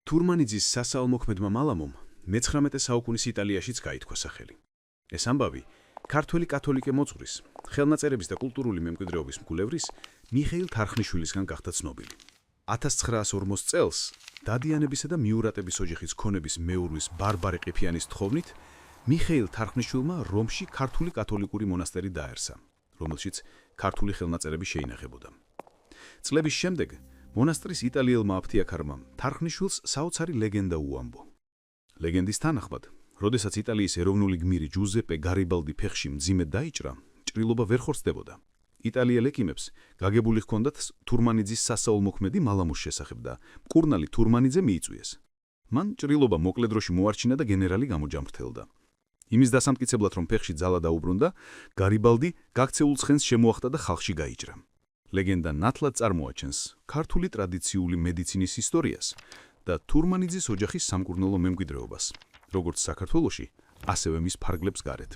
თურმანიძის სასაალმოქმედმა მალამომ მე-19 საუკუნის იტალიაშიც გაითქვა სახელი. ეს ამბავი ქართველი კათოლიკე მოძღვრის, ხელნაწერების და კულტურული მემკვიდრეობის მკვლევრის მიხეილ თარხნიშვილისგან გახდა ცნობილი. 1940 წელს დადიანებისა და მიურატების ოჯახის ქონების მეურვის ბარბარე ყიფიანის თხოვნით მიხეილ თარხნიშვილმა რომში ქართული კათოლიკური მონასტერი დაერსა, რომელშიც ქართული ხელნაწერები შეინახებოდა. წლების შემდეგ მონასტრის იტალიელმა აფთიაქარმა თარხნიშვილს საოცარი ლეგენდა უამბო. ლეგენდის თანახმად, როდესაც იტალიის ეროვნული გმირი ჯუზეპე გარიბალდი ფეხში მძიმედ დაიჭრა, ჭრილობა ვერ ხორცდებოდა. იტალიელ ექიმებს გაგებული ჰქონდათ თურმანიძის სასაოლმოქმედი მალამუს შესახებ და მკურნალი თურმანიძე მიიწვიეს. მან ჭრილობა მოკლე დროში მოარჩინა და გენერალი გამოჯამრთელდა. იმის დასამტკიცებლად, რომ ფეხში ძალა დაუბრუნდა, გარიბალდი გაქცეულ ცხენს შემოახტა და ხალხში გაიჭრა. ლეგენდა ნათლად წარმოაჩენს ქართული ტრადიციული მედიცინის ისტორიას და თურმანიძის ოჯახის სამკურნალო მემკვიდრეობას, როგორც საქართველოში, ასევე მის ფარგლებს გარეთ.